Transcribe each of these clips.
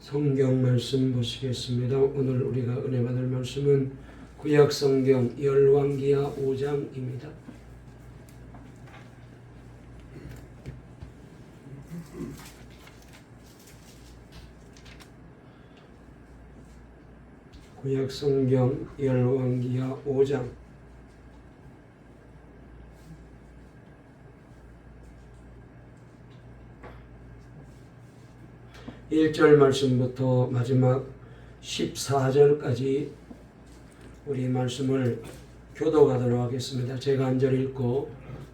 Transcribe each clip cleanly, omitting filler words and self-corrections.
성경 말씀 보시겠습니다. 오늘 우리가 은혜 받을 말씀은 구약 성경 열왕기하 5장입니다. 구약 성경 열왕기하 5장 1절 말씀부터 마지막 14절까지 우리 말씀을 교독하도록 하겠습니다. 제가 한 절 읽고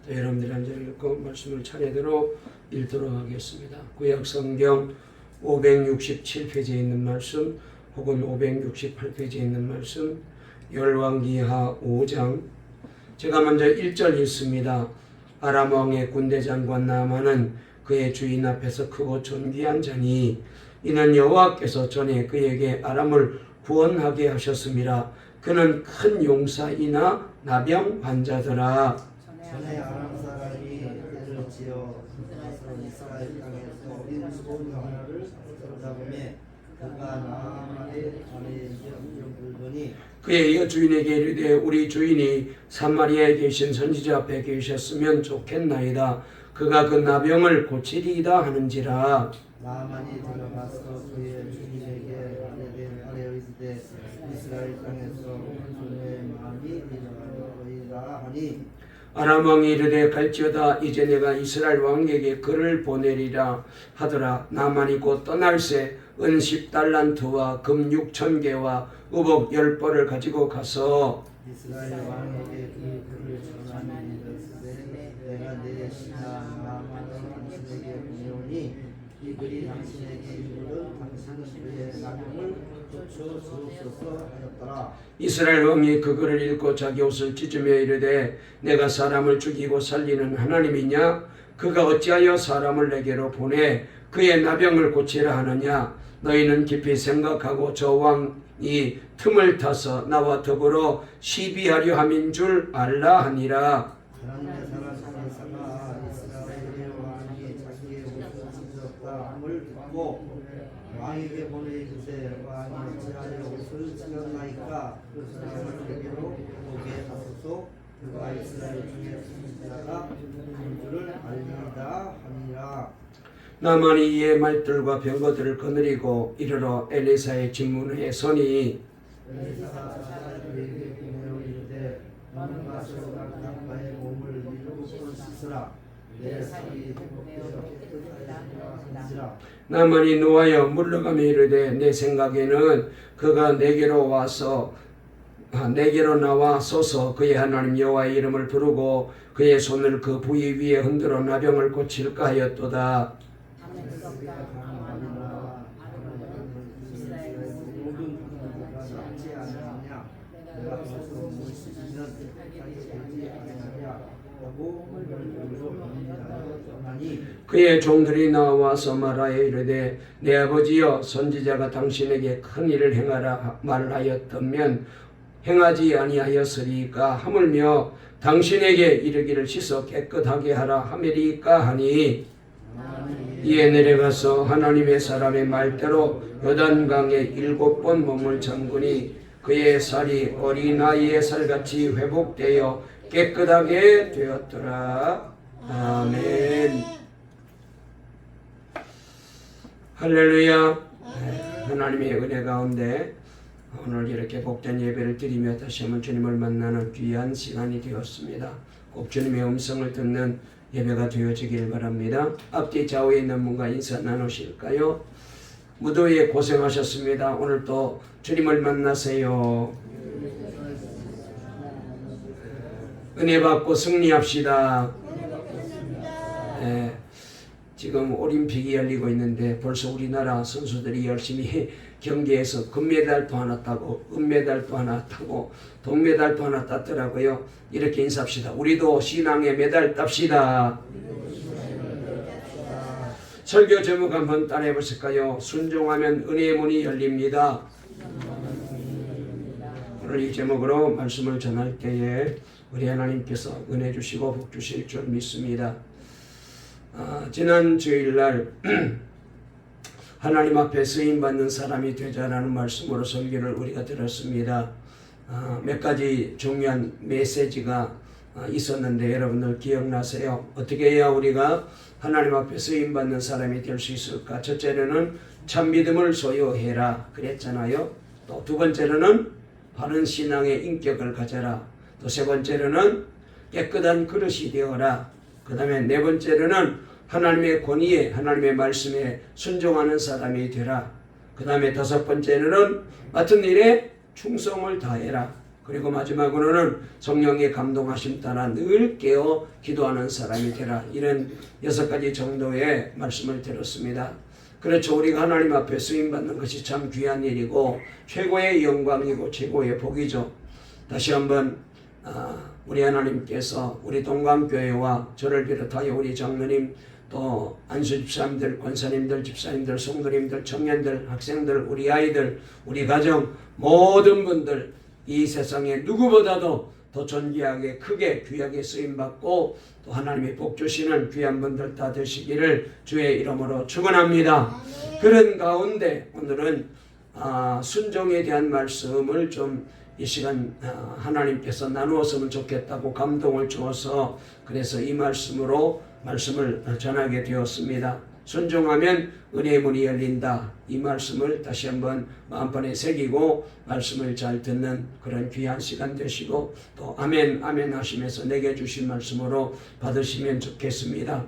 또 여러분들이 한 절 읽고 말씀을 차례대로 읽도록 하겠습니다. 구약 성경 567페이지에 있는 말씀 혹은 568페이지에 있는 말씀 열왕기하 5장 제가 먼저 1절 읽습니다. 아람 왕의 군대 장관 나아만은 그의 주인 앞에서 크고 존귀한 자니 이는 여호와께서 전에 그에게 아람을 구원하게 하셨음이라. 그는 큰 용사이나 나병 환자더라. 전에 아람 사람이 때를 지어 이스라엘 땅에서 어린 소녀 하나를 잡음에 그가 나아만의 전에 물더니 그의 여주인에게 이르되 우리 주인이 사마리아에 계신 선지자 앞에 계셨으면 좋겠나이다. 그가 그 나병을 고치리이다 하는지라. 나아만이 들어가서 그의 주인에게 아뢰이르되 이스라엘 땅에서 온 소녀의 마음이 일어나리라 하니 아람 왕이 이르되 갈지어다. 이제 내가 이스라엘 왕에게 글을 보내리라 하더라. 나만이 곧 떠날새 은 10달란트와 금 6,000개와 의복 10벌을 가지고 가서 이스라엘 왕에게 그 글을 전하니 내가 내 신하 나아만을 당신에게 보내오니 이 글이 당신에게 이르거든 당신은 그의 나병을 고쳐 주옵소서 하였더라. 이스라엘 왕이 그 글을 읽고 자기 옷을 찢으며 이르되 내가 사람을 죽이고 살리는 하나님이냐? 그가 어찌하여 사람을 내게로 보내 그의 나병을 고치라 하느냐? 너희는 깊이 생각하고 저 왕이 틈을 타서 나와 더불어 시비하려 함인 줄 알라 하니라. 하나님의 사람 사사가 이스라엘의 왕이 자기의 옷을 찢었다 함을 듣고 왕에게 보내이르되 왕이 어찌하여 옷을 찢었나이까? 그 사람을 내게로 오게 하소서. 그가 이스라엘 중에 선지자가 한 줄을 알리이다 하니라. 나만이 이에 말들과 병거들을 거느리고 이르러 엘리사의 집문에 서니 엘리사가 그에게 보내어 이르되 너는 가서 나의 몸을 일곱 번 씻으라. 내 살이 회복되어 깨끗하리라. 나만이 노하여 물러가며 이르되 내 생각에는 그가 내게로 나와 서서 그의 하나님 여호와의 이름을 부르고 그의 손을 그 부위 위에 흔들어 나병을 고칠까 하였도다. 그의 종들이 나와서 말하여 이르되 내 아버지여 선지자가 당신에게 큰 일을 행하라 말하였다면 행하지 아니하였으리까 하물며 당신에게 이르기를 씻어 깨끗하게 하라 하매리까 하니 이에 내려가서 하나님의 사람의 말대로 요단강에 7번 몸을 잠그니 그의 살이 어린아이의 살같이 회복되어 깨끗하게 되었더라. 아멘. 할렐루야. 하나님의 은혜 가운데 오늘 이렇게 복된 예배를 드리며 다시 한번 주님을 만나는 귀한 시간이 되었습니다. 꼭 주님의 음성을 듣는 예배가 되어지길 바랍니다. 앞뒤 좌우에 있는 분과 인사 나누실까요? 무더위에 고생하셨습니다. 오늘 또 주님을 만나세요. 은혜 받고 승리합시다. 네, 지금 올림픽이 열리고 있는데 벌써 우리나라 선수들이 열심히 경기에서 금메달도 하나 따고 은메달도 하나 따고 동메달도 하나 땄더라고요. 이렇게 인사합시다. 우리도 신앙의 메달 땁시다. 설교 제목 한번 따라해 보실까요? 순종하면 은혜의 문이 열립니다. 오늘 이 제목으로 말씀을 전할 때에 우리 하나님께서 은혜 주시고 복 주실 줄 믿습니다. 지난 주일날 하나님 앞에 쓰임받는 사람이 되자라는 말씀으로 설교를 우리가 들었습니다. 몇 가지 중요한 메시지가 있었는데 여러분들 기억나세요? 어떻게 해야 우리가 하나님 앞에 쓰임받는 사람이 될 수 있을까? 첫째로는 참 믿음을 소유해라 그랬잖아요. 또 두 번째로는 바른 신앙의 인격을 가져라. 또 세 번째로는 깨끗한 그릇이 되어라. 그 다음에 네 번째로는 하나님의 권위에 하나님의 말씀에 순종하는 사람이 되라. 그 다음에 다섯 번째로는 맡은 일에 충성을 다해라. 그리고 마지막으로는 성령의 감동하심 따라 늘 깨어 기도하는 사람이 되라. 이런 6가지 정도의 말씀을 들었습니다. 그렇죠. 우리가 하나님 앞에 쓰임받는 것이 참 귀한 일이고 최고의 영광이고 최고의 복이죠. 다시 한번 우리 하나님께서 우리 동강교회와 저를 비롯하여 우리 장로님 또 안수집사님들, 권사님들, 집사님들, 성도님들, 청년들, 학생들, 우리 아이들, 우리 가정 모든 분들 이 세상에 누구보다도 더 존귀하게 크게 귀하게 쓰임받고 또 하나님의 복 주시는 귀한 분들 다 되시기를 주의 이름으로 축원합니다. 그런 가운데 오늘은 순종에 대한 말씀을 좀 이 시간 하나님께서 나누었으면 좋겠다고 감동을 주어서 그래서 이 말씀으로 말씀을 전하게 되었습니다. 순종하면 은혜의 문이 열린다. 이 말씀을 다시 한번 마음판에 새기고 말씀을 잘 듣는 그런 귀한 시간 되시고 또 아멘 아멘 하시면서 내게 주신 말씀으로 받으시면 좋겠습니다.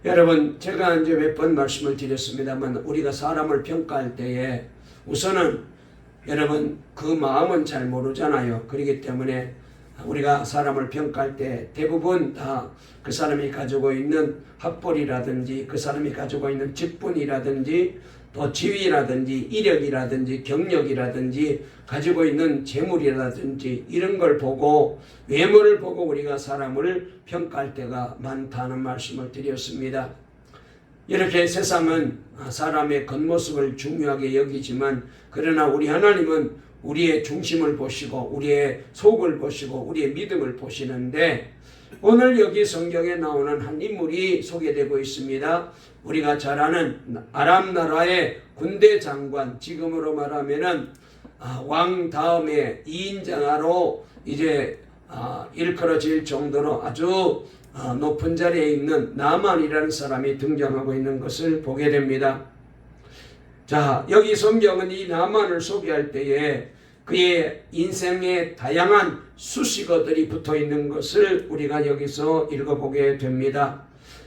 여러분 제가 이제 몇 번 말씀을 드렸습니다만 우리가 사람을 평가할 때에 우선은 여러분 그 마음은 잘 모르잖아요. 그렇기 때문에 우리가 사람을 평가할 때 대부분 다 그 사람이 가지고 있는 학벌이라든지 그 사람이 가지고 있는 직분이라든지 또 지위라든지 이력이라든지 경력이라든지 가지고 있는 재물이라든지 이런 걸 보고 외모를 보고 우리가 사람을 평가할 때가 많다는 말씀을 드렸습니다. 이렇게 세상은 사람의 겉모습을 중요하게 여기지만 그러나 우리 하나님은 우리의 중심을 보시고 우리의 속을 보시고 우리의 믿음을 보시는데 오늘 여기 성경에 나오는 한 인물이 소개되고 있습니다. 우리가 잘 아는 아람 나라의 군대 장관, 지금으로 말하면은 왕 다음에 2인자로 이제 일컬어질 정도로 아주 높은 자리에 있는 나만이라는 사람이 등장하고 있는 것을 보게 됩니다. 자, 여기 성경은 이 나만을 소개할 때에 그의 인생에 다양한 수식어들이 붙어 있는 것을 우리가 여기서 읽어보게 됩니다.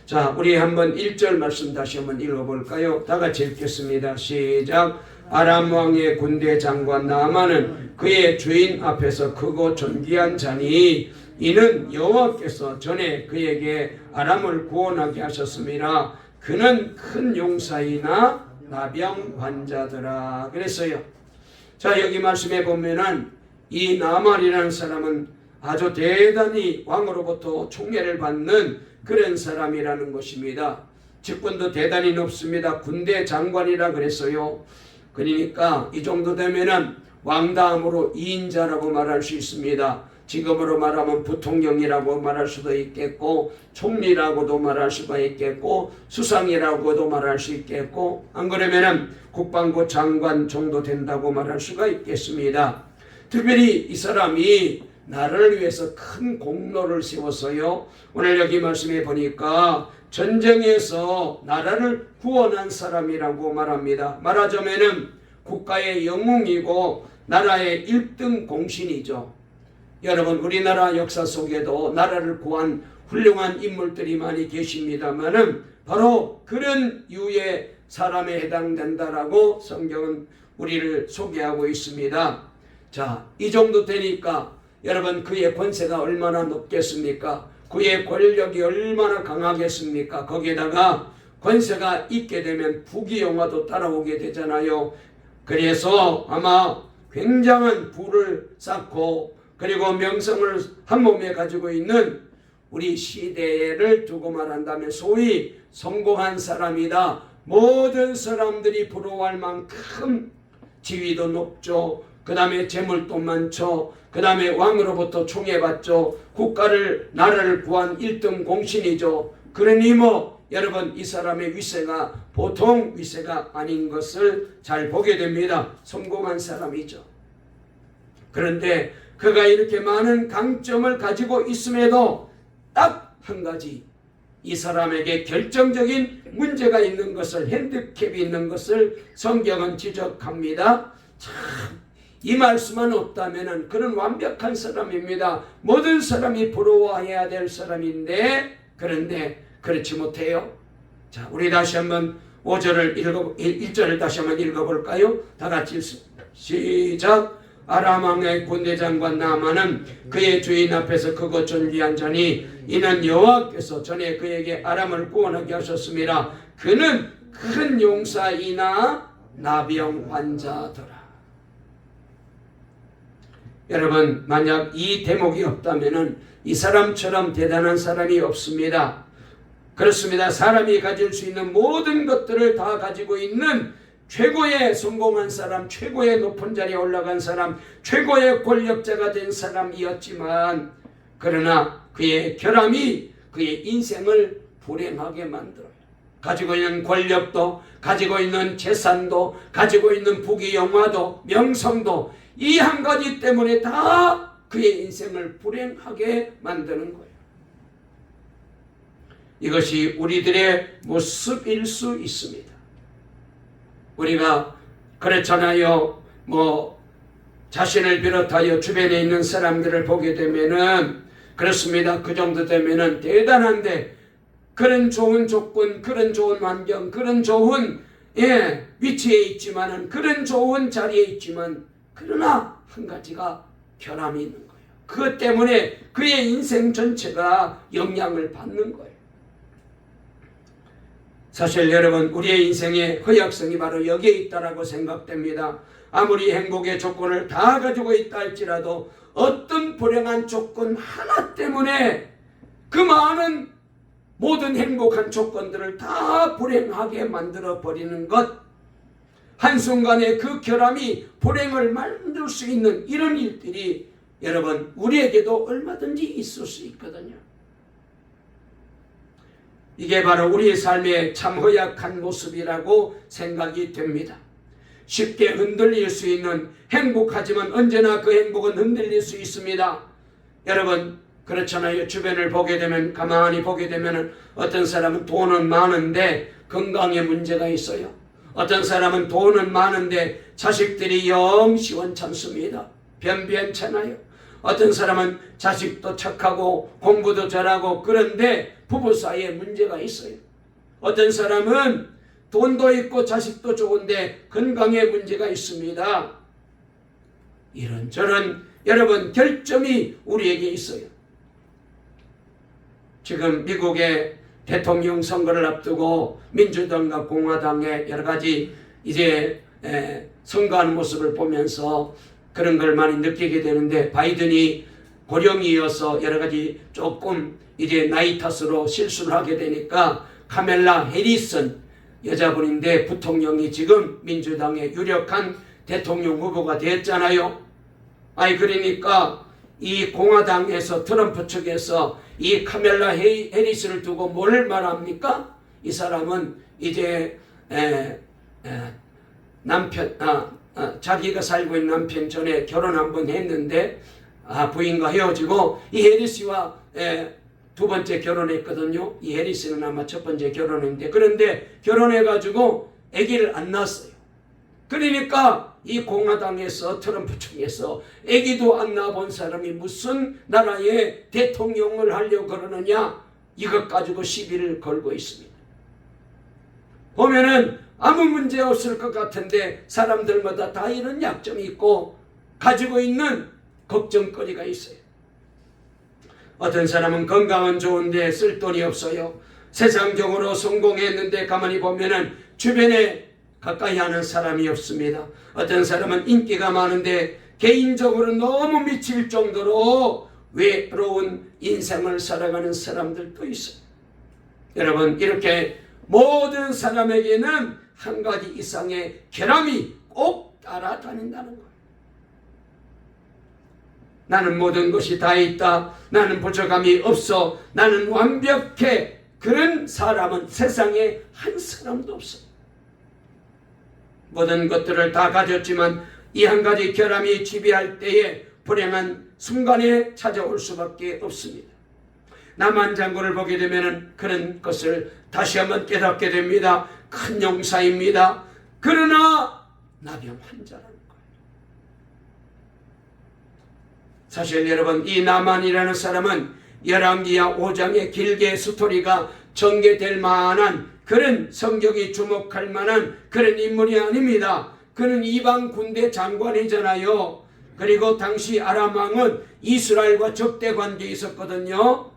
자, 우리 한번 1절 말씀 다시 한번 읽어볼까요? 다 같이 읽겠습니다. 시작. 아람 왕의 군대 장관 나만은 그의 주인 앞에서 크고 존귀한 자니 이는 여호와께서 전에 그에게 아람을 구원하게 하셨습니다. 그는 큰 용사이나 나병 환자더라. 그랬어요. 자, 여기 말씀해 보면은 이 나만이라는 사람은 아주 대단히 왕으로부터 총애를 받는 그런 사람이라는 것입니다. 직분도 대단히 높습니다. 군대 장관이라 그랬어요. 그러니까 이 정도 되면은 왕 다음으로 2인자라고 말할 수 있습니다. 지금으로 말하면 부통령이라고 말할 수도 있겠고 총리라고도 말할 수가 있겠고 수상이라고도 말할 수 있겠고 안 그러면은 국방부 장관 정도 된다고 말할 수가 있겠습니다. 특별히 이 사람이 나라를 위해서 큰 공로를 세웠어요. 오늘 여기 말씀해 보니까 전쟁에서 나라를 구원한 사람이라고 말합니다. 말하자면은 국가의 영웅이고 나라의 1등 공신이죠. 여러분 우리나라 역사 속에도 나라를 구한 훌륭한 인물들이 많이 계십니다만은 바로 그런 유의 사람에 해당된다라고 성경은 우리를 소개하고 있습니다. 자, 이 정도 되니까 여러분 그의 권세가 얼마나 높겠습니까? 그의 권력이 얼마나 강하겠습니까? 거기에다가 권세가 있게 되면 부귀영화도 따라오게 되잖아요. 그래서 아마 굉장한 부를 쌓고 그리고 명성을 한 몸에 가지고 있는 우리 시대를 두고 말한다면 소위 성공한 사람이다. 모든 사람들이 부러워할 만큼 지위도 높죠. 그 다음에 재물도 많죠. 그 다음에 왕으로부터 총애받죠. 국가를 나라를 구한 1등 공신이죠. 그러니 뭐 여러분 이 사람의 위세가 보통 위세가 아닌 것을 잘 보게 됩니다. 성공한 사람이죠. 그런데 그가 이렇게 많은 강점을 가지고 있음에도 딱 한 가지, 이 사람에게 결정적인 문제가 있는 것을, 핸디캡이 있는 것을 성경은 지적합니다. 참, 이 말씀만 없다면 그는 완벽한 사람입니다. 모든 사람이 부러워해야 될 사람인데, 그런데 그렇지 못해요. 자, 우리 다시 한번 1절을 다시 한번 읽어볼까요? 다 같이 시작. 아람 왕의 군대장관 나아만은 그의 주인 앞에서 크고 존귀한 자니 이는 여호와께서 전에 그에게 아람을 구원하게 하셨습니다. 그는 큰 용사이나 나병 환자더라. 여러분, 만약 이 대목이 없다면 이 사람처럼 대단한 사람이 없습니다. 그렇습니다. 사람이 가질 수 있는 모든 것들을 다 가지고 있는 최고의 성공한 사람, 최고의 높은 자리에 올라간 사람, 최고의 권력자가 된 사람이었지만, 그러나 그의 결함이 그의 인생을 불행하게 만들어요. 가지고 있는 권력도, 가지고 있는 재산도, 가지고 있는 부귀영화도, 명성도, 이 한 가지 때문에 다 그의 인생을 불행하게 만드는 거예요. 이것이 우리들의 모습일 수 있습니다. 우리가 그렇잖아요. 자신을 비롯하여 주변에 있는 사람들을 보게 되면은, 그렇습니다. 그 정도 되면은 대단한데, 그런 좋은 조건, 그런 좋은 환경, 그런 좋은 위치에 있지만은, 그런 좋은 자리에 있지만, 그러나 한 가지가 결함이 있는 거예요. 그것 때문에 그의 인생 전체가 영향을 받는 거예요. 사실 여러분, 우리의 인생의 허약성이 바로 여기에 있다라고 생각됩니다. 아무리 행복의 조건을 다 가지고 있다 할지라도 어떤 불행한 조건 하나 때문에 그 많은 모든 행복한 조건들을 다 불행하게 만들어 버리는 것, 한순간에 그 결함이 불행을 만들 수 있는 이런 일들이 여러분 우리에게도 얼마든지 있을 수 있거든요. 이게 바로 우리의 삶의 참 허약한 모습이라고 생각이 됩니다. 쉽게 흔들릴 수 있는, 행복하지만 언제나 그 행복은 흔들릴 수 있습니다. 여러분 그렇잖아요. 주변을 보게 되면, 가만히 보게 되면 어떤 사람은 돈은 많은데 건강에 문제가 있어요. 어떤 사람은 돈은 많은데 자식들이 영 시원찮습니다. 변변찮아요. 어떤 사람은 자식도 착하고 공부도 잘하고, 그런데 부부 사이에 문제가 있어요. 어떤 사람은 돈도 있고 자식도 좋은데 건강에 문제가 있습니다. 이런저런 여러분 결점이 우리에게 있어요. 지금 미국의 대통령 선거를 앞두고 민주당과 공화당의 여러 가지 이제 선거하는 모습을 보면서 그런 걸 많이 느끼게 되는데, 바이든이 고령이어서 여러 가지 조금 이제 나이 탓으로 실수를 하게 되니까 카멜라 해리슨 여자분인데 부통령이 지금 민주당의 유력한 대통령 후보가 됐잖아요. 그러니까 이 공화당에서, 트럼프 측에서 이 카멜라 해리스를 두고 뭘 말합니까? 이 사람은 이제 자기가 살고 있는 남편 전에 결혼 한번 했는데 부인과 헤어지고, 이 해리스와 두 번째 결혼했거든요. 이 해리스는 아마 첫 번째 결혼했는데, 그런데 결혼해가지고 아기를 안 낳았어요. 그러니까 이 공화당에서, 트럼프 측에서 아기도 안 낳아본 사람이 무슨 나라의 대통령을 하려고 그러느냐, 이것 가지고 시비를 걸고 있습니다. 보면은 아무 문제 없을 것 같은데 사람들마다 다 이런 약점이 있고 가지고 있는 걱정거리가 있어요. 어떤 사람은 건강은 좋은데 쓸 돈이 없어요. 세상적으로 성공했는데 가만히 보면은 주변에 가까이 하는 사람이 없습니다. 어떤 사람은 인기가 많은데 개인적으로 너무 미칠 정도로 외로운 인생을 살아가는 사람들도 있어요. 여러분, 이렇게 모든 사람에게는 한 가지 이상의 결함이 꼭 따라다닌다는 거예요. 나는 모든 것이 다 있다. 나는 부족함이 없어. 나는 완벽해. 그런 사람은 세상에 한 사람도 없어요. 모든 것들을 다 가졌지만 이 한 가지 결함이 지배할 때에 불행한 순간에 찾아올 수밖에 없습니다. 나만 장군을 보게 되면 그런 것을 다시 한번 깨닫게 됩니다. 큰 용사입니다. 그러나 나병 환자라는 거예요. 사실 여러분, 이 나만이라는 사람은 열왕기야 5장의 길게 스토리가 전개될 만한 그런 성경이 주목할 만한 그런 인물이 아닙니다. 그는 이방 군대 장관이잖아요. 그리고 당시 아람 왕은 이스라엘과 적대 관계에 있었거든요.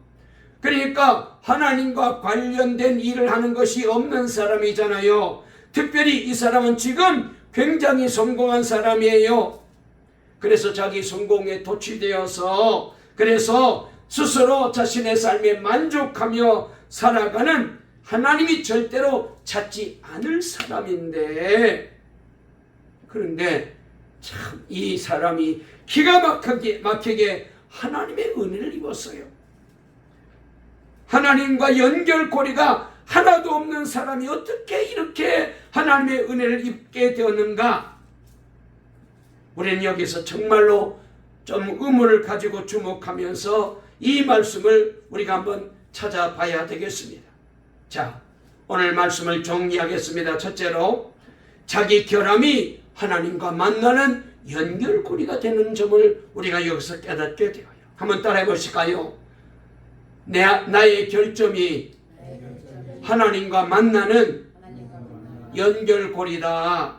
그러니까 하나님과 관련된 일을 하는 것이 없는 사람이잖아요. 특별히 이 사람은 지금 굉장히 성공한 사람이에요. 그래서 자기 성공에 도취되어서 그래서 스스로 자신의 삶에 만족하며 살아가는 하나님이 절대로 찾지 않을 사람인데, 그런데 참 이 사람이 기가 막히게 하나님의 은혜를 입었어요. 하나님과 연결고리가 하나도 없는 사람이 어떻게 이렇게 하나님의 은혜를 입게 되었는가? 우리는 여기서 정말로 좀 의문을 가지고 주목하면서 이 말씀을 우리가 한번 찾아봐야 되겠습니다. 자, 오늘 말씀을 정리하겠습니다. 첫째로, 자기 결함이 하나님과 만나는 연결고리가 되는 점을 우리가 여기서 깨닫게 되어요. 한번 따라해 보실까요? 나의 결점이 하나님과 만나는 연결고리다.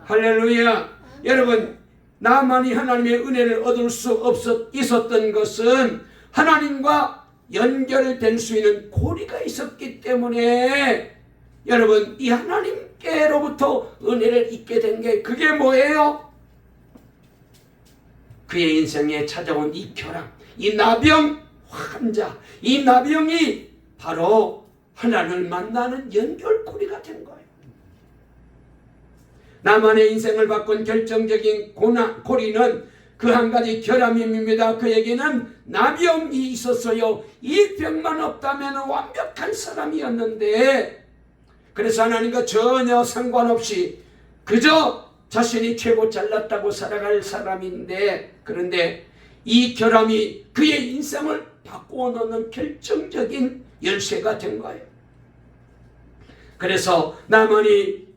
할렐루야. 여러분, 나만이 하나님의 은혜를 얻을 수 있었던 것은 하나님과 연결될 수 있는 고리가 있었기 때문에, 여러분, 이 하나님께로부터 은혜를 잊게 된 게 그게 뭐예요? 그의 인생에 찾아온 이 결함, 이 나병 환자, 이 나병이 바로 하나님을 만나는 연결고리가 된 거예요. 나만의 인생을 바꾼 결정적인 고리는 그 한 가지 결함입니다. 그에게는 나병이 있었어요. 이 병만 없다면 완벽한 사람이었는데, 그래서 하나님과 전혀 상관없이 그저 자신이 최고 잘났다고 살아갈 사람인데, 그런데 이 결함이 그의 인생을 바꾸어 놓는 결정적인 열쇠가 된 거예요. 그래서 나만이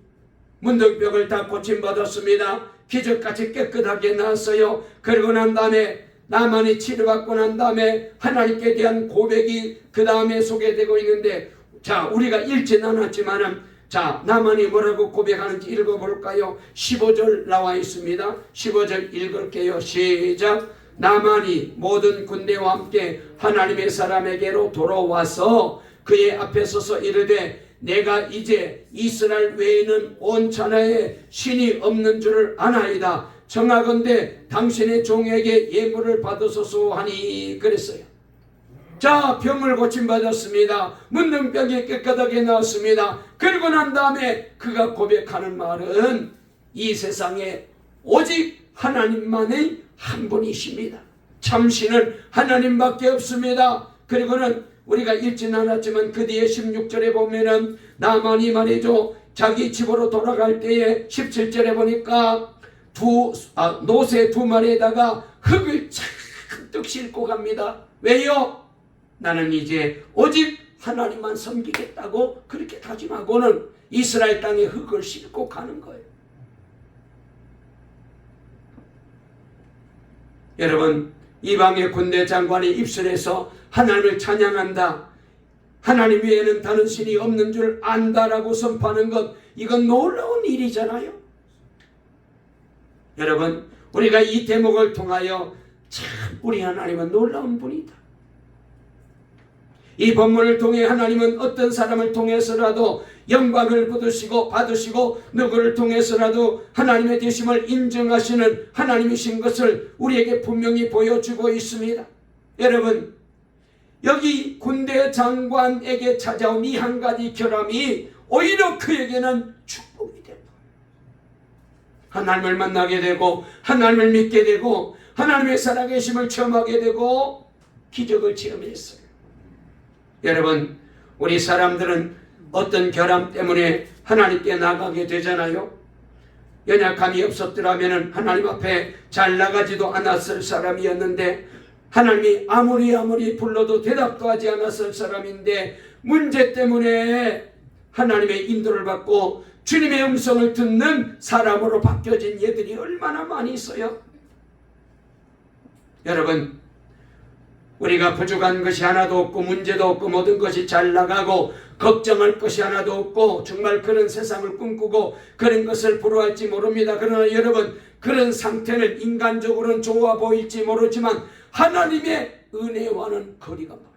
문둥병을 다 고침받았습니다. 기적같이 깨끗하게 나았어요. 그러고 난 다음에 나만이 치료받고 난 다음에 하나님께 대한 고백이 그 다음에 소개되고 있는데, 자, 우리가 읽지는 않았지만은, 자, 나만이 뭐라고 고백하는지 읽어볼까요? 15절 나와 있습니다. 15절 읽을게요. 시작. 나만이 모든 군대와 함께 하나님의 사람에게로 돌아와서 그의 앞에 서서 이르되, 내가 이제 이스라엘 외에는 온 천하에 신이 없는 줄을 아나이다. 정하건대 당신의 종에게 예물을 받으소서 하니 그랬어요. 자, 병을 고침받았습니다. 문둥병이 깨끗하게 나왔습니다. 그리고 난 다음에 그가 고백하는 말은 이 세상에 오직 하나님만의 한 분이십니다. 참신은 하나님밖에 없습니다. 그리고는 우리가 읽지는 않았지만 그 뒤에 16절에 보면은 나만이 말이죠, 자기 집으로 돌아갈 때에 17절에 보니까 노새 두 마리에다가 흙을 잔뜩 싣고 갑니다. 왜요? 나는 이제 오직 하나님만 섬기겠다고 그렇게 다짐하고는 이스라엘 땅에 흙을 싣고 가는 거예요. 여러분, 이방의 군대 장관이 입술에서 하나님을 찬양한다, 하나님 외에는 다른 신이 없는 줄 안다라고 선포하는 것, 이건 놀라운 일이잖아요. 여러분, 우리가 이 대목을 통하여 참 우리 하나님은 놀라운 분이다. 이 본문을 통해 하나님은 어떤 사람을 통해서라도 영광을 받으시고 누구를 통해서라도 하나님의 되심을 인정하시는 하나님이신 것을 우리에게 분명히 보여주고 있습니다. 여러분, 여기 군대 장관에게 찾아온 이 한 가지 결함이 오히려 그에게는 축복이 됩니다. 하나님을 만나게 되고 하나님을 믿게 되고 하나님의 살아계심을 체험하게 되고 기적을 체험했어요. 여러분, 우리 사람들은 어떤 결함 때문에 하나님께 나가게 되잖아요. 연약함이 없었더라면 하나님 앞에 잘 나가지도 않았을 사람이었는데, 하나님이 아무리 불러도 대답도 하지 않았을 사람인데, 문제 때문에 하나님의 인도를 받고 주님의 음성을 듣는 사람으로 바뀌어진 예들이 얼마나 많이 있어요. 여러분, 우리가 부족한 것이 하나도 없고 문제도 없고 모든 것이 잘 나가고 걱정할 것이 하나도 없고 정말 그런 세상을 꿈꾸고 그런 것을 부러워할지 모릅니다. 그러나 여러분, 그런 상태는 인간적으로는 좋아 보일지 모르지만 하나님의 은혜와는 거리가 멀어요.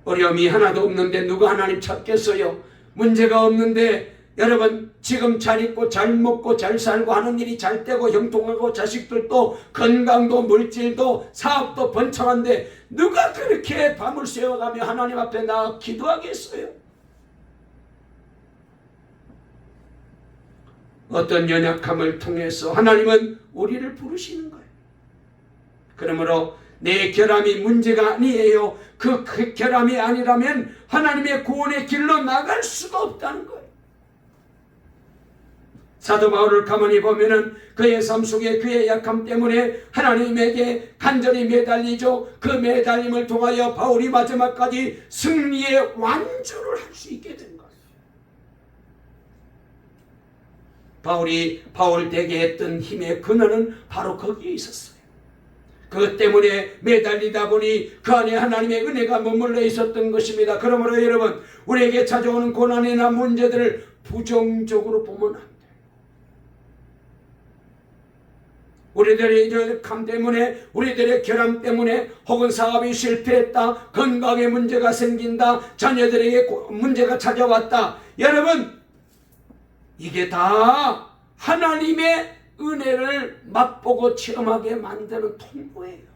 어려움이 하나도 없는데 누가 하나님 찾겠어요? 문제가 없는데 여러분, 지금 잘 입고 잘 먹고 잘 살고 하는 일이 잘 되고 형통하고 자식들도 건강도 물질도 사업도 번창한데 누가 그렇게 밤을 새워가며 하나님 앞에 나가 기도하겠어요? 어떤 연약함을 통해서 하나님은 우리를 부르시는 거예요. 그러므로 내 결함이 문제가 아니에요. 그 결함이 아니라면 하나님의 구원의 길로 나갈 수가 없다는 거예요. 사도 바울을 가만히 보면은 그의 삶 속에 그의 약함 때문에 하나님에게 간절히 매달리죠. 그 매달림을 통하여 바울이 마지막까지 승리의 완주를 할 수 있게 된 거예요. 바울이 바울되게 했던 힘의 근원은 바로 거기에 있었어요. 그것 때문에 매달리다 보니 그 안에 하나님의 은혜가 머물러 있었던 것입니다. 그러므로 여러분, 우리에게 찾아오는 고난이나 문제들을 부정적으로 보면 안 돼요. 우리들의 연약함 때문에, 우리들의 결함 때문에, 혹은 사업이 실패했다, 건강에 문제가 생긴다, 자녀들에게 문제가 찾아왔다. 여러분, 이게 다 하나님의 은혜를 맛보고 체험하게 만드는 통로예요.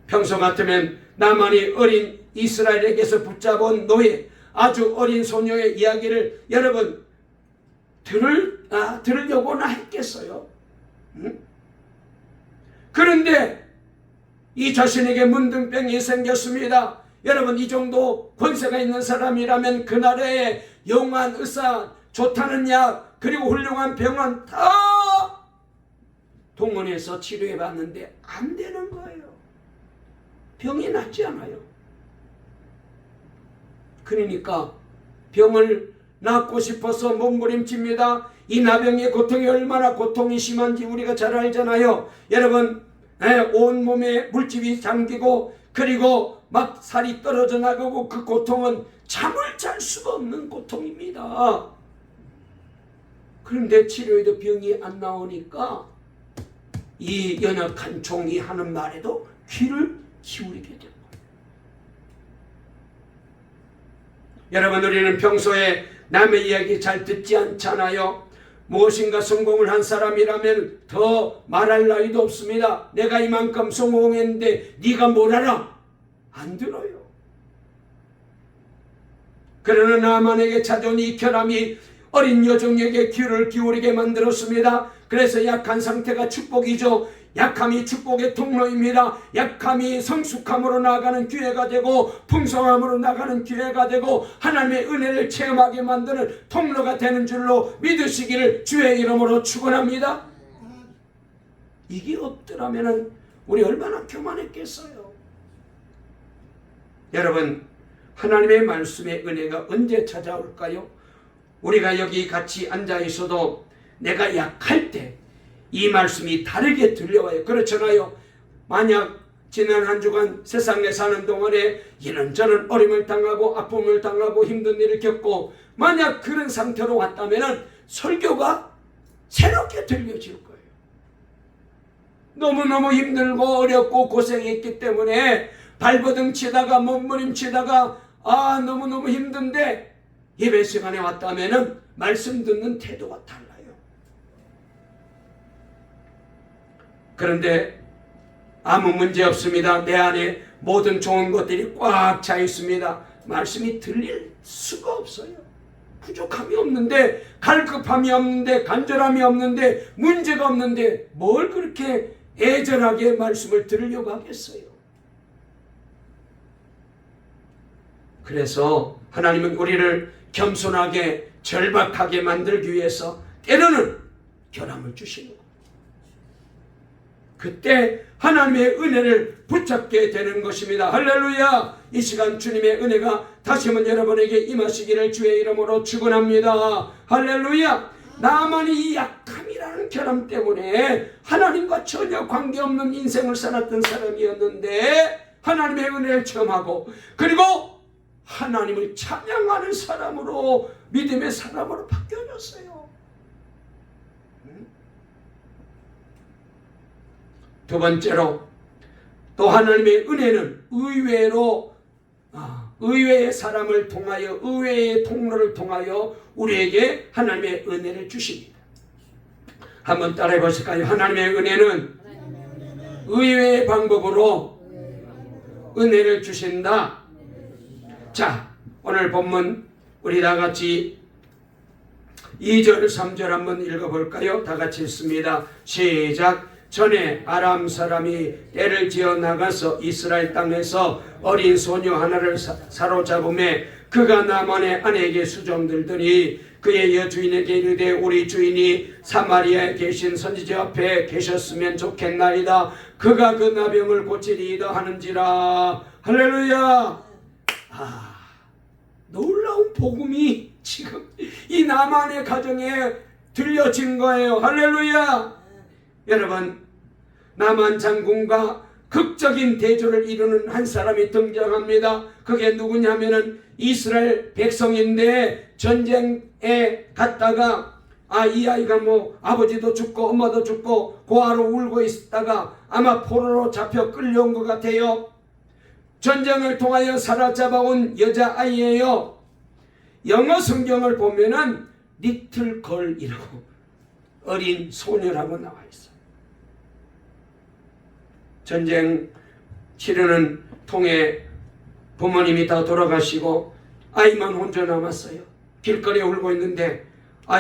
평소 같으면 나만이 어린 이스라엘에게서 붙잡은 노예, 아주 어린 소녀의 이야기를 여러분 들으려고나 했겠어요? 응? 그런데 이 자신에게 문둥병이 생겼습니다. 여러분, 이 정도 권세가 있는 사람이라면 그 나라에 용한 의사, 좋다는 약, 그리고 훌륭한 병원 다 동원해서 치료해 봤는데 안 되는 거예요. 병이 낫지 않아요. 그러니까 병을 낫고 싶어서 몸부림칩니다. 이 나병의 고통이 얼마나 고통이 심한지 우리가 잘 알잖아요. 여러분, 온몸에 물집이 잠기고 그리고 막 살이 떨어져 나가고 그 고통은 잠을 잘 수가 없는 고통입니다. 그런데 치료해도 병이 안 나오니까 이 연약한 종이 하는 말에도 귀를 기울이게 됩니다. 여러분, 우리는 평소에 남의 이야기 잘 듣지 않잖아요. 무엇인가 성공을 한 사람이라면 더 말할 나위도 없습니다. 내가 이만큼 성공했는데 네가 뭘 알아? 안 들어요. 그러나 나만에게 찾아온 이 결함이 어린 여종에게 귀를 기울이게 만들었습니다. 그래서 약한 상태가 축복이죠. 약함이 축복의 통로입니다. 약함이 성숙함으로 나아가는 기회가 되고 풍성함으로 나가는 기회가 되고 하나님의 은혜를 체험하게 만드는 통로가 되는 줄로 믿으시기를 주의 이름으로 축원합니다. 이게 없더라면 우리 얼마나 교만했겠어요. 여러분, 하나님의 말씀의 은혜가 언제 찾아올까요? 우리가 여기 같이 앉아 있어도 내가 약할 때 이 말씀이 다르게 들려와요. 그렇잖아요. 만약 지난 한 주간 세상에 사는 동안에 이런저런 어려움을 당하고 아픔을 당하고 힘든 일을 겪고 만약 그런 상태로 왔다면 설교가 새롭게 들려질 거예요. 너무너무 힘들고 어렵고 고생했기 때문에 발버둥 치다가 몸부림치다가 너무너무 힘든데 예배 시간에 왔다면 말씀 듣는 태도가 달라요. 그런데 아무 문제 없습니다. 내 안에 모든 좋은 것들이 꽉 차 있습니다. 말씀이 들릴 수가 없어요. 부족함이 없는데, 갈급함이 없는데, 간절함이 없는데, 문제가 없는데 뭘 그렇게 애절하게 말씀을 들으려고 하겠어요? 그래서 하나님은 우리를 겸손하게 절박하게 만들기 위해서 때로는 결함을 주시는 거예요. 그때 하나님의 은혜를 붙잡게 되는 것입니다. 할렐루야. 이 시간 주님의 은혜가 다시 한번 여러분에게 임하시기를 주의 이름으로 축원합니다. 할렐루야. 나만이 이 약함이라는 결함 때문에 하나님과 전혀 관계없는 인생을 살았던 사람이었는데 하나님의 은혜를 체험하고 그리고 하나님을 찬양하는 사람으로 믿음의 사람으로 바뀌어졌어요. 두 번째로 또 하나님의 은혜는 의외의 사람을 통하여 의외의 통로를 통하여 우리에게 하나님의 은혜를 주십니다. 한번 따라해 보실까요? 하나님의 은혜는 의외의 방법으로 은혜를 주신다. 자, 오늘 본문 우리 다 같이 2절 3절 한번 읽어볼까요? 다 같이 읽습니다. 시작. 전에 아람 사람이 떼를 지어 나가서 이스라엘 땅에서 어린 소녀 하나를 사로잡음에 그가 나만의 아내에게 수종들더니 그의 여주인에게 이르되 우리 주인이 사마리아에 계신 선지자 앞에 계셨으면 좋겠나이다. 그가 그 나병을 고치리이다 하는지라. 할렐루야. 놀라운 복음이 지금 이 나만의 가정에 들려진 거예요. 할렐루야. 여러분, 나만 장군과 극적인 대조를 이루는 한 사람이 등장합니다. 그게 누구냐면은 이스라엘 백성인데 전쟁에 갔다가 이 아이가 뭐 아버지도 죽고 엄마도 죽고 고아로 울고 있다가 아마 포로로 잡혀 끌려온 것 같아요. 전쟁을 통하여 사로잡아온 여자아이예요. 영어 성경을 보면은 리틀 걸이라고 어린 소녀라고 나와 있어요. 전쟁 치르는 통에 부모님이 다 돌아가시고 아이만 혼자 남았어요. 길거리에 울고 있는데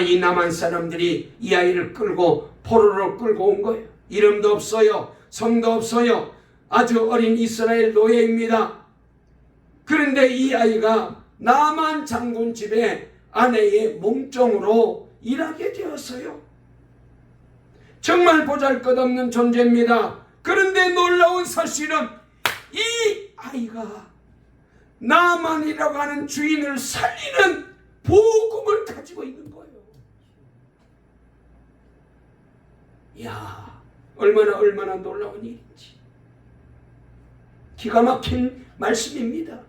이 남한 사람들이 이 아이를 끌고 포로로 끌고 온 거예요. 이름도 없어요. 성도 없어요. 아주 어린 이스라엘 노예입니다. 그런데 이 아이가 나만 장군 집에 아내의 몸종으로 일하게 되었어요. 정말 보잘것없는 존재입니다. 그런데 놀라운 사실은 이 아이가 나만이라고 하는 주인을 살리는 복음을 가지고 있는 거예요. 이야, 얼마나 놀라운 일인지. 기가 막힌 말씀입니다.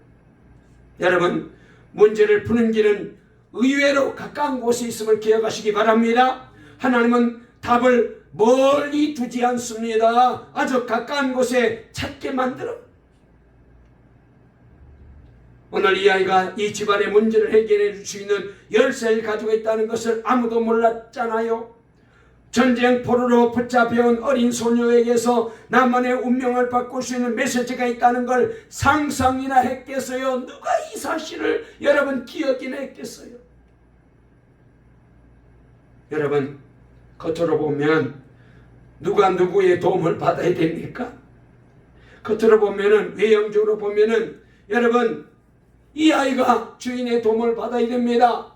여러분, 문제를 푸는 길은 의외로 가까운 곳에 있음을 기억하시기 바랍니다. 하나님은 답을 멀리 두지 않습니다. 아주 가까운 곳에 찾게 만들어. 오늘 이 아이가 이 집안의 문제를 해결해 줄 수 있는 열쇠를 가지고 있다는 것을 아무도 몰랐잖아요. 전쟁 포로로 붙잡혀온 어린 소녀에게서 나만의 운명을 바꿀 수 있는 메시지가 있다는 걸 상상이나 했겠어요? 누가 이 사실을 여러분 기억이나 했겠어요? 여러분, 겉으로 보면 누가 누구의 도움을 받아야 됩니까? 겉으로 보면은, 외형적으로 보면은 여러분, 이 아이가 주인의 도움을 받아야 됩니다.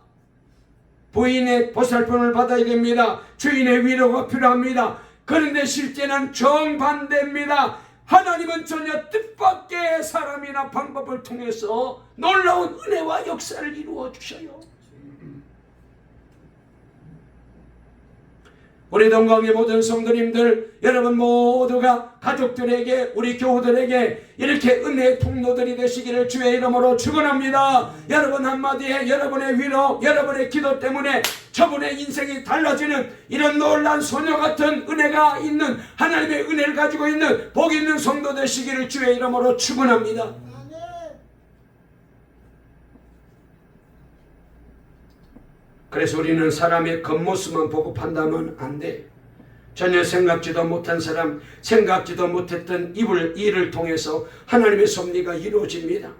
부인의 보살핌을 받아야 됩니다. 주인의 위로가 필요합니다. 그런데 실제는 정반대입니다. 하나님은 전혀 뜻밖의 사람이나 방법을 통해서 놀라운 은혜와 역사를 이루어 주셔요. 우리 동강의 모든 성도님들, 여러분 모두가 가족들에게, 우리 교우들에게 이렇게 은혜의 통로들이 되시기를 주의 이름으로 축원합니다. 여러분 한마디에 여러분의 위로, 여러분의 기도 때문에 저분의 인생이 달라지는 이런 놀란 소녀 같은 은혜가 있는, 하나님의 은혜를 가지고 있는 복 있는 성도 되시기를 주의 이름으로 축원합니다. 그래서 우리는 사람의 겉모습만 보고 판단하면 안 돼. 전혀 생각지도 못한 사람, 생각지도 못했던 일을 통해서 하나님의 섭리가 이루어집니다.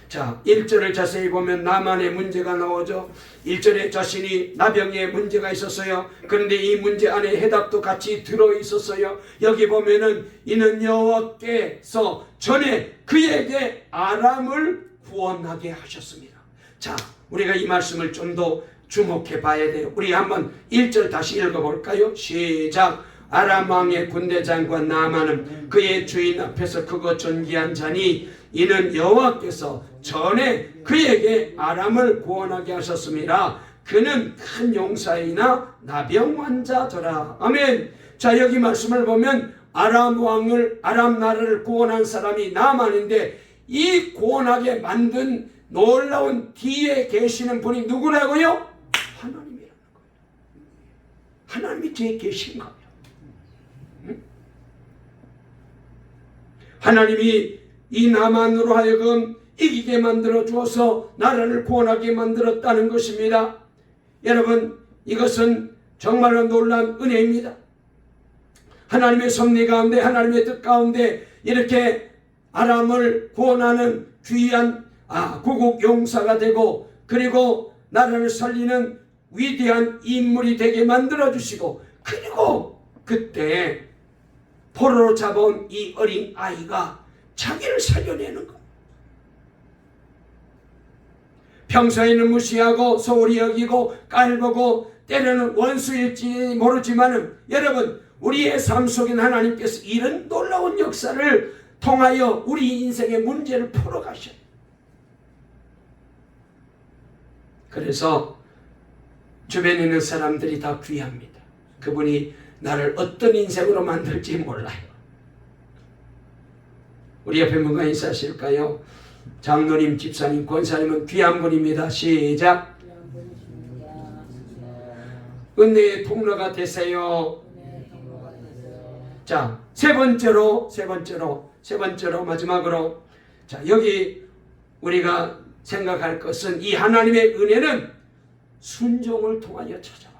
자, 1절을 자세히 보면 나만의 문제가 나오죠. 1절에 자신이 나병에 문제가 있었어요. 그런데 이 문제 안에 해답도 같이 들어있었어요. 여기 보면은 이는 여호와께서 전에 그에게 아람을 구원하게 하셨습니다. 자, 우리가 이 말씀을 좀 더 주목해 봐야 돼요. 우리 한번 1절 다시 읽어볼까요? 시작. 아람 왕의 군대 장관 나만은 그의 주인 앞에서 크고 존귀한 자니 이는 여호와께서 전에 그에게 아람을 구원하게 하셨습니다. 그는 큰 용사이나 나병 환자더라. 아멘. 자, 여기 말씀을 보면 아람 나라를 구원한 사람이 나만인데 이 구원하게 만든 놀라운 뒤에 계시는 분이 누구라고요? 하나님이라는 거예요. 하나님이 뒤에 계신 거예요. 하나님이 이 나만으로 하여금 이기게 만들어 주어서 나라를 구원하게 만들었다는 것입니다. 여러분, 이것은 정말로 놀라운 은혜입니다. 하나님의 섭리 가운데, 하나님의 뜻 가운데 이렇게 아람을 구원하는 귀한 구국 용사가 되고, 그리고 나라를 살리는 위대한 인물이 되게 만들어 주시고, 그리고 그때 포로로 잡아온 이 어린 아이가 자기를 살려내는 것. 평소에는 무시하고 소홀히 여기고 깔보고 때로는 원수일지 모르지만은 여러분, 우리의 삶 속에 하나님께서 이런 놀라운 역사를 통하여 우리 인생의 문제를 풀어가셔요. 그래서 주변에 있는 사람들이 다 귀합니다. 그분이 나를 어떤 인생으로 만들지 몰라요. 우리 옆에 뭔가 인사하실까요? 장로님, 집사님, 권사님은 귀한 분입니다. 시작. 은혜의 통로가 되세요. 자, 세 번째로 마지막으로, 자, 여기 우리가 생각할 것은 이 하나님의 은혜는 순종을 통하여 찾아와요.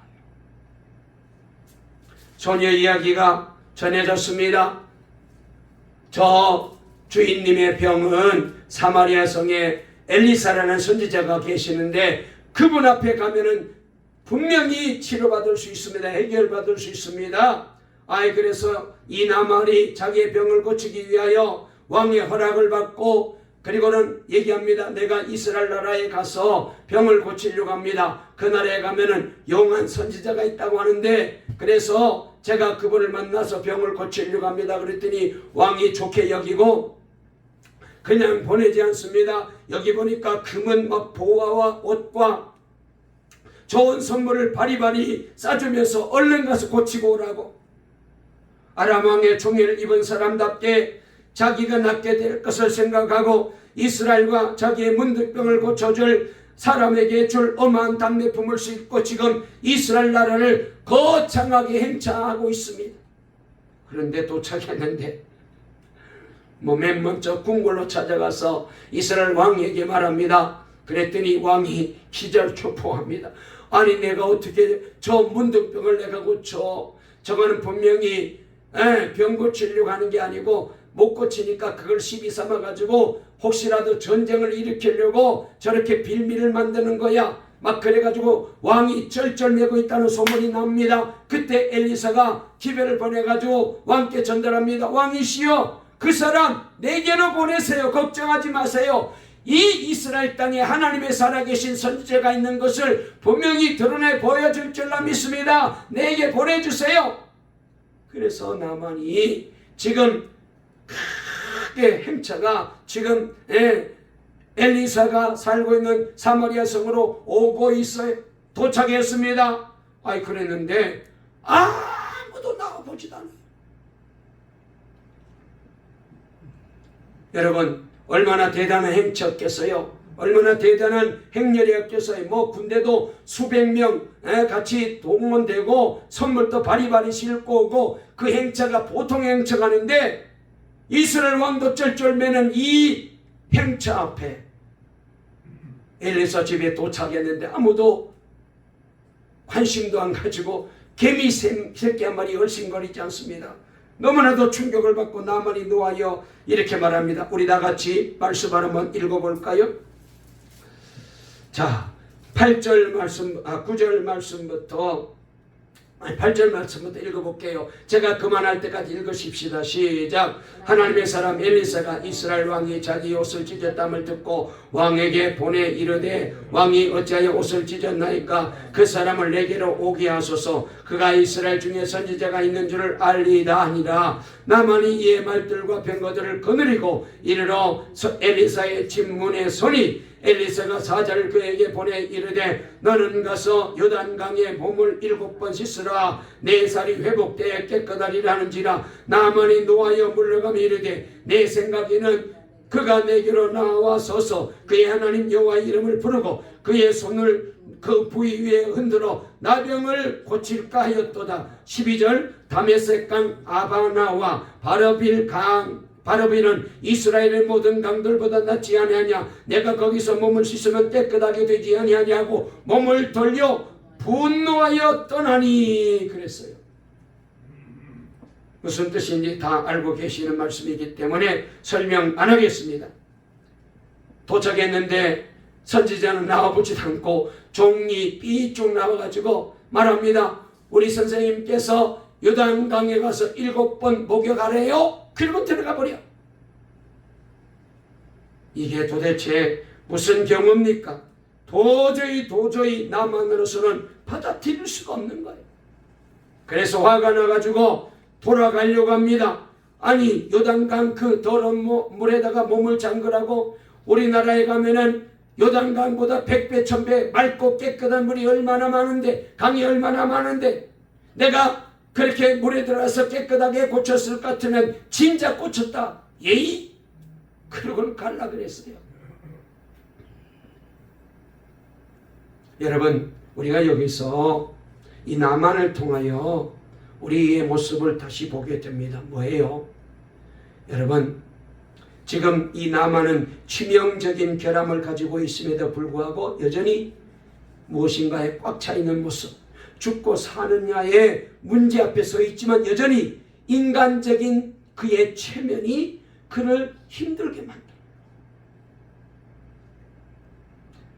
소녀 이야기가 전해졌습니다. 저 주인님의 병은 사마리아 성에 엘리사라는 선지자가 계시는데 그분 앞에 가면은 분명히 치료받을 수 있습니다. 해결받을 수 있습니다. 그래서 이 나만이 자기의 병을 고치기 위하여 왕의 허락을 받고, 그리고는 얘기합니다. 내가 이스라엘 나라에 가서 병을 고치려고 합니다. 그 나라에 가면은 용한 선지자가 있다고 하는데, 그래서 제가 그분을 만나서 병을 고치려고 합니다. 그랬더니 왕이 좋게 여기고 그냥 보내지 않습니다. 여기 보니까 금은 막 보화와 옷과 좋은 선물을 바리바리 싸주면서 얼른 가서 고치고 오라고. 아람 왕의 종의를 입은 사람답게 자기가 낫게 될 것을 생각하고 이스라엘과 자기의 문득병을 고쳐줄 사람에게 줄 어마한 답례품을 싣고 지금 이스라엘 나라를 거창하게 행차하고 있습니다. 그런데 도착했는데 맨 먼저 궁궐로 찾아가서 이스라엘 왕에게 말합니다. 그랬더니 왕이 기절초포합니다. 아니, 내가 어떻게 저 문득병을 내가 고쳐? 저거는 분명히 병 고치려고 하는 게 아니고 못 고치니까 그걸 시비 삼아가지고 혹시라도 전쟁을 일으키려고 저렇게 빌미를 만드는 거야. 막 그래가지고 왕이 쩔쩔매고 있다는 소문이 납니다. 그때 엘리사가 기별을 보내가지고 왕께 전달합니다. 왕이시여, 그 사람 내게로 보내세요. 걱정하지 마세요. 이 이스라엘 땅에 하나님의 살아계신 선지자가 있는 것을 분명히 드러내 보여줄 줄로 믿습니다. 내게 보내주세요. 그래서 나만이 지금 크게 행차가 지금 엘리사가 살고 있는 사마리아 성으로 오고 있어요. 도착했습니다. 그랬는데 아무도 나와보지도 않아요. 여러분, 얼마나 대단한 행차였겠어요? 얼마나 대단한 행렬이었겠어요? 군대도 수백 명 같이 동원되고 선물도 바리바리 싣고 오고 그 행차가 보통 행차가 아닌데 이스라엘 왕도 쩔쩔매는 이 행차 앞에 엘리사 집에 도착했는데 아무도 관심도 안 가지고 개미 새끼 한 마리 얼씬거리지 않습니다. 너무나도 충격을 받고 나만이 놓아여 이렇게 말합니다. 우리 다 같이 말씀 한번 읽어볼까요? 자, 8절 말씀, 9절 말씀부터 8절 말씀부터 읽어볼게요. 제가 그만할 때까지 읽으십시다. 시작. 하나님의 사람 엘리사가 이스라엘 왕이 자기 옷을 찢었담을 듣고 왕에게 보내 이르되 왕이 어찌하여 옷을 찢었나이까 그 사람을 내게로 오게 하소서. 그가 이스라엘 중에 선지자가 있는 줄을 알리이다 하니라. 나만이 이의 말들과 병거들을 거느리고 이르러 엘리사의 집문에 서니 엘리사가 사자를 그에게 보내 이르되 너는 가서 요단강에 몸을 7번 씻으라. 내 살이 회복되어 깨끗하리라 하는지라. 나만이 노하여 물러가며 이르되 내 생각에는 그가 내게로 나와서서 그의 하나님 여호와 이름을 부르고 그의 손을 그 부위 위에 흔들어 나병을 고칠까 하였도다. 12절 다메섹강 아바나와 바르빌은 이스라엘의 모든 강들보다 낫지 아니하냐. 내가 거기서 몸을 씻으면 깨끗하게 되지 아니하냐고 몸을 돌려 분노하여 떠나니 그랬어요. 무슨 뜻인지 다 알고 계시는 말씀이기 때문에 설명 안 하겠습니다. 도착했는데 선지자는 나와보지도 않고 종이 삐쭉 나와가지고 말합니다. 우리 선생님께서 요단강에 가서 7번 목욕하래요. 그리고 들어가 버려. 이게 도대체 무슨 경우입니까? 도저히 나만으로서는 받아들일 수가 없는 거예요. 그래서 화가 나가지고 돌아가려고 합니다. 아니 요단강 그 더러운 물에다가 몸을 잠그라고. 우리나라에 가면은 요단강보다 100배 1000배 맑고 깨끗한 물이 얼마나 많은데, 강이 얼마나 많은데 내가 그렇게 물에 들어가서 깨끗하게 고쳤을 것 같으면 진짜 고쳤다. 예의? 그러고는 갈라 그랬어요. 여러분, 우리가 여기서 이 나만을 통하여 우리의 모습을 다시 보게 됩니다. 뭐예요? 여러분, 지금 이 나만은 치명적인 결함을 가지고 있음에도 불구하고 여전히 무엇인가에 꽉 차 있는 모습, 죽고 사느냐의 문제 앞에 서 있지만 여전히 인간적인 그의 체면이 그를 힘들게 만듭니다.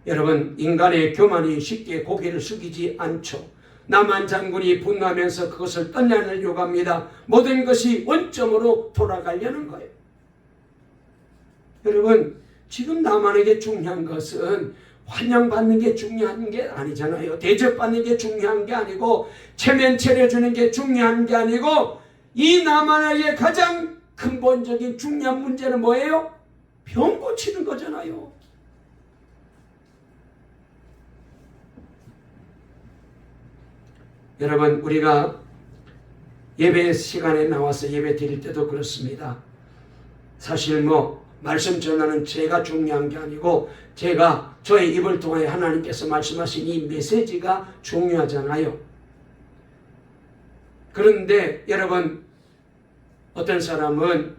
여러분, 인간의 교만이 쉽게 고개를 숙이지 않죠. 나만 장군이 분노하면서 그것을 떠나려고 합니다. 모든 것이 원점으로 돌아가려는 거예요. 여러분, 지금 나만에게 중요한 것은 환영받는 게 중요한 게 아니잖아요. 대접받는 게 중요한 게 아니고 체면 차려주는 게 중요한 게 아니고 이 나만에게 가장 근본적인 중요한 문제는 뭐예요? 병 고치는 거잖아요. 여러분, 우리가 예배 시간에 나와서 예배 드릴 때도 그렇습니다. 사실 말씀 전하는 제가 중요한 게 아니고 저의 입을 통해 하나님께서 말씀하신 이 메시지가 중요하잖아요. 그런데 여러분, 어떤 사람은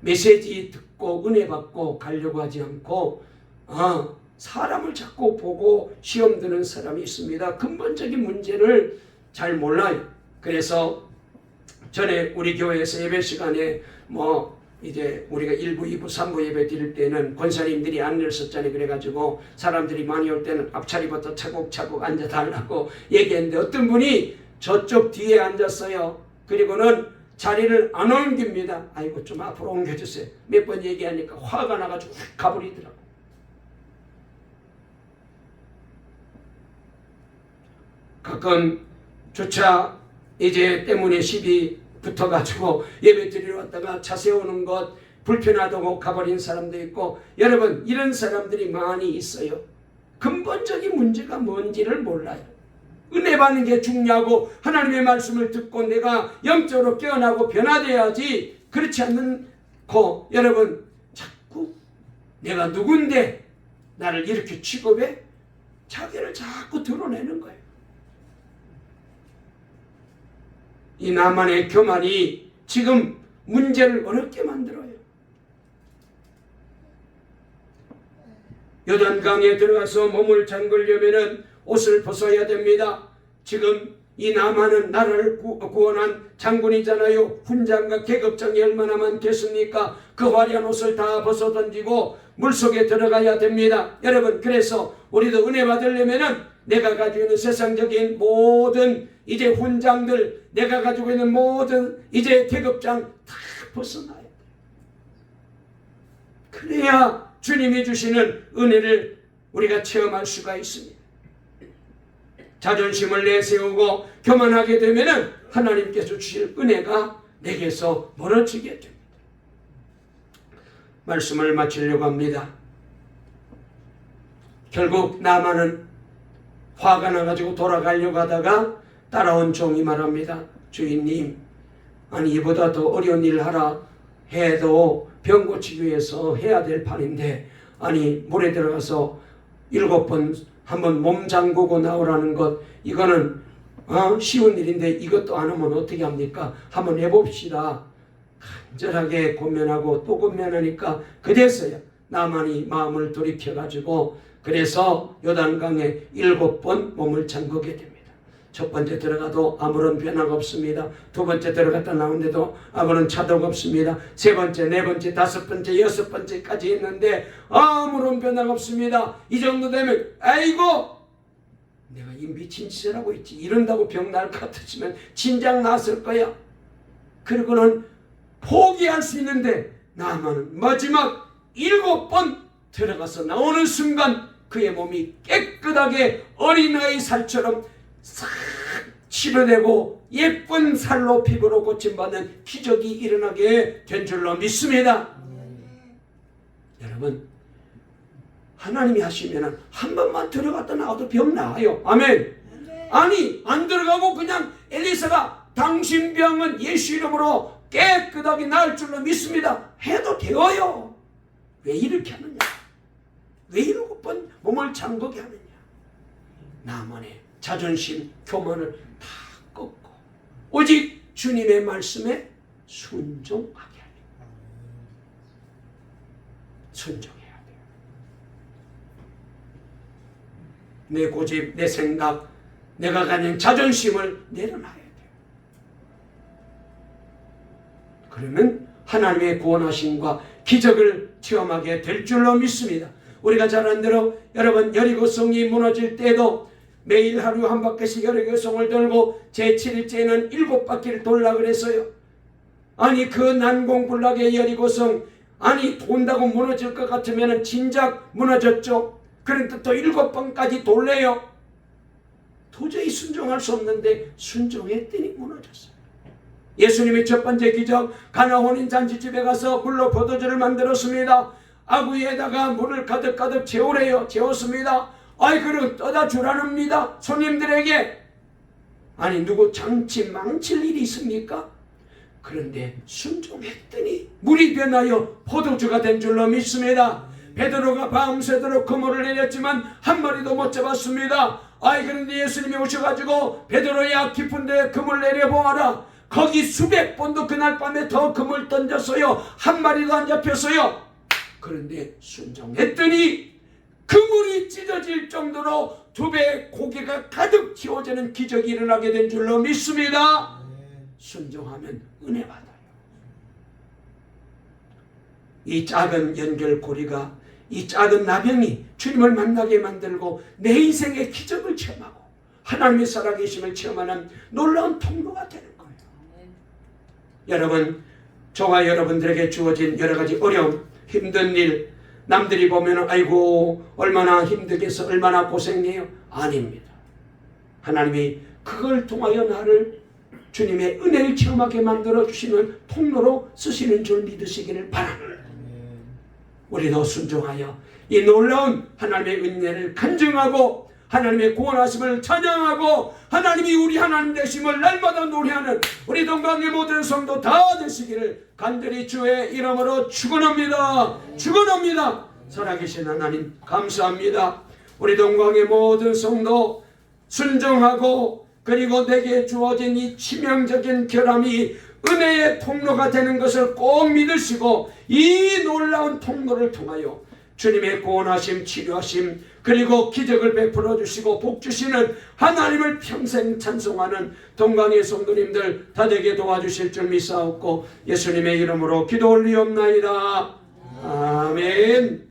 메시지 듣고 은혜 받고 가려고 하지 않고 사람을 자꾸 보고 시험 드는 사람이 있습니다. 근본적인 문제를 잘 몰라요. 그래서 전에 우리 교회에서 예배 시간에 이제 우리가 1부, 2부, 3부 예배 드릴 때는 권사님들이 안내를 썼잖아요. 그래가지고 사람들이 많이 올 때는 앞자리부터 차곡차곡 앉아달라고 얘기했는데 어떤 분이 저쪽 뒤에 앉았어요. 그리고는 자리를 안 옮깁니다. 아이고 좀 앞으로 옮겨주세요. 몇 번 얘기하니까 화가 나가지고 휙 가버리더라고. 가끔 주차 이제 때문에 시비 붙어가지고 예배 드리러 왔다가 차 세우는 것 불편하다고 가버린 사람도 있고, 여러분 이런 사람들이 많이 있어요. 근본적인 문제가 뭔지를 몰라요. 은혜 받는 게 중요하고 하나님의 말씀을 듣고 내가 영적으로 깨어나고 변화돼야지, 그렇지 않고 여러분 자꾸 내가 누군데 나를 이렇게 취급해? 자기를 자꾸 드러내는 거예요. 이 나만의 교만이 지금 문제를 어렵게 만들어요. 요단강에 들어가서 몸을 잠그려면 옷을 벗어야 됩니다. 지금 이 나만은 나라를 구원한 장군이잖아요. 훈장과 계급장이 얼마나 많겠습니까? 그 화려한 옷을 다 벗어던지고 물속에 들어가야 됩니다. 여러분, 그래서 우리도 은혜 받으려면은 내가 가지고 있는 세상적인 모든 이제 훈장들, 내가 가지고 있는 모든 이제 계급장 다 벗어나야 돼요. 그래야 주님이 주시는 은혜를 우리가 체험할 수가 있습니다. 자존심을 내세우고 교만하게 되면은 하나님께서 주실 은혜가 내게서 멀어지게 됩니다. 말씀을 마치려고 합니다. 결국 나만은 화가 나가지고 돌아가려고 하다가 따라온 종이 말합니다. 주인님, 아니 이보다 더 어려운 일을 하라 해도 병 고치기 위해서 해야 될 판인데, 아니 물에 들어가서 7번 한번 몸 잠그고 나오라는 것, 이거는 쉬운 일인데 이것도 안 하면 어떻게 합니까? 한번 해봅시다. 간절하게 권면하고 또 권면하니까 그제서야 나만이 마음을 돌이켜가지고, 그래서 요단강에 7번 몸을 잠그게 됩니다. 첫 번째 들어가도 아무런 변화가 없습니다. 두 번째 들어갔다 나오는데도 아무런 차도가 없습니다. 세 번째, 네 번째, 다섯 번째, 여섯 번째까지 했는데 아무런 변화가 없습니다. 이 정도 되면 아이고 내가 이 미친 짓을 하고 있지, 이런다고 병 날 것 같았으면 진작 났을 거야. 그리고는 포기할 수 있는데 나만은 마지막 7번 들어가서 나오는 순간 그의 몸이 깨끗하게 어린아이 살처럼 싹 치료되고 예쁜 살로 피부로 고침받는 기적이 일어나게 된 줄로 믿습니다. 여러분, 하나님이 하시면 한 번만 들어갔다 나와도 병 나아요. 아멘. 아니 안 들어가고 그냥 엘리사가 당신 병은 예수 이름으로 깨끗하게 나을 줄로 믿습니다 해도 되어요. 왜 이렇게 하느냐? 왜 7번 몸을 잠그게 하느냐? 나만의 자존심, 교만을 다 꺾고 오직 주님의 말씀에 순종하게 하려. 순종해야 돼요. 내 고집, 내 생각, 내가 가진 자존심을 내려놔야 돼요. 그러면 하나님의 구원하심과 기적을 체험하게 될 줄로 믿습니다. 우리가 잘 안 대로 여러분, 여리고성이 무너질 때도 매일 하루 한 바퀴씩 여리고성을 돌고 제7일째는 7바퀴를 돌라 그랬어요. 아니 그 난공불락의 여리고성, 아니 돈다고 무너질 것 같으면 진작 무너졌죠. 그런데 또 7번까지 돌래요. 도저히 순종할 수 없는데 순종했더니 무너졌어요. 예수님이 첫 번째 기적, 가나 혼인 잔치집에 가서 물로 포도주를 만들었습니다. 아구에다가 물을 가득 채우래요. 채웠습니다. 아이 그리고 떠다 주라는니다 손님들에게. 아니 누구 잔치 망칠 일이 있습니까? 그런데 순종했더니 물이 변하여 포도주가 된 줄로 믿습니다. 베드로가 밤새도록 그물을 내렸지만 한 마리도 못 잡았습니다. 아이 그런데 예수님이 오셔가지고 베드로야 깊은 데에 그물 내려보아라. 거기 수백 번도 그날 밤에 더 그물 던졌어요. 한 마리도 안 잡혔어요. 그런데 순종했더니 그물이 찢어질 정도로 2배의 고기가 가득 채워지는 기적이 일어나게 된 줄로 믿습니다. 순종하면 은혜 받아요. 이 작은 연결고리가, 이 작은 나병이 주님을 만나게 만들고 내 인생의 기적을 체험하고 하나님의 살아계심을 체험하는 놀라운 통로가 되는 거예요. 여러분, 저와 여러분들에게 주어진 여러 가지 어려움, 힘든 일, 남들이 보면 아이고 얼마나 힘들겠어, 얼마나 고생해요. 아닙니다. 하나님이 그걸 통하여 나를 주님의 은혜를 체험하게 만들어 주시는 통로로 쓰시는 줄 믿으시기를 바랍니다. 우리도 순종하여 이 놀라운 하나님의 은혜를 간증하고 하나님의 구원하심을 찬양하고 하나님이 우리 하나님 되심을 날마다 노래하는 우리 동강의 모든 성도 다 되시기를 간절히 주의 이름으로 축원합니다. 축원합니다. 살아계신 하나님 감사합니다. 우리 동강의 모든 성도 순종하고 그리고 내게 주어진 이 치명적인 결함이 은혜의 통로가 되는 것을 꼭 믿으시고 이 놀라운 통로를 통하여 주님의 구원하심, 치료하심, 그리고 기적을 베풀어 주시고 복 주시는 하나님을 평생 찬송하는 동강의 성도님들 다 되게 도와주실 줄 믿사옵고 예수님의 이름으로 기도 올리옵나이다. 아멘.